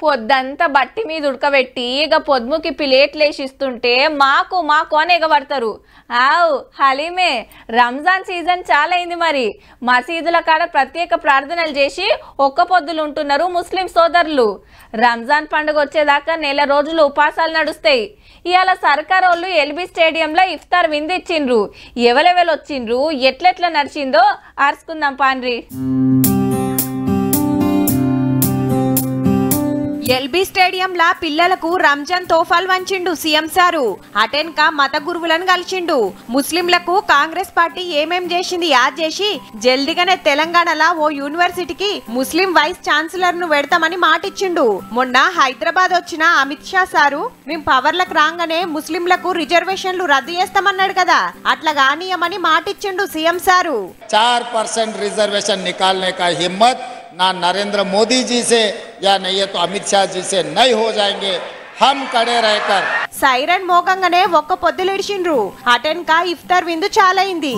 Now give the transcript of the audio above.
పొద్దంతా బట్టి మీద ఉడకబెట్టి ఇక పొద్దుముకి ప్లేట్లేసిస్తుంటే మాకు మాకు అని ఎగబడతారు. ఆవ్ హలీమే, రంజాన్ సీజన్ చాలా అయింది. మరి మసీదుల కాడ ప్రత్యేక ప్రార్థనలు చేసి ఒక్క పొద్దులు ఉంటున్నారు ముస్లిం సోదరులు. రంజాన్ పండుగ వచ్చేదాకా నెల రోజులు ఉపాసాలు నడుస్తాయి. ఇవాళ సర్కార్ వాళ్ళు ఎల్బీ స్టేడియంలో ఇఫ్తార్ విందిచ్చిండ్రు. ఎవరెవరు వచ్చిండ్రు, ఎట్లెట్లా నడిచిందో ఆర్చుకుందాం పాండ్రి. ఎల్బీ స్టేడియంలా పిల్లలకు రంజాన్ తోఫాలు వంచిండు సీఎం సారు. అటెన్క మత గురువులను కలిసిండు. ముస్లింలకు కాంగ్రెస్ పార్టీ ఏమేం చేసింది యాద్ చేసి జల్దిగానే తెలంగాణలో ఓ యూనివర్సిటీకి ముస్లిం వైస్ ఛాన్సలర్ ను పెడతామని మాటిచ్చిండు. మొన్న హైదరాబాద్ వచ్చిన అమిత్ షా సారు మేం పవర్లకు రాగానే ముస్లింలకు రిజర్వేషన్లు రద్దు చేస్తామన్నాడు కదా, అట్లా గానీయమని మాటిచ్చిండు సీఎం సారు. 4% रिजर्वेशन निकालने का हिम्मत ना नरेंद्र मोदी जी से या नहीं है तो अमित शाह जी से नहीं हो जाएंगे. हम खड़े रहकर సైరన్ మోగంగానే ఒక్క పొద్దులిడిచిండ్రు. అటెన్క ఇఫ్తార్ విందు చాలైంది.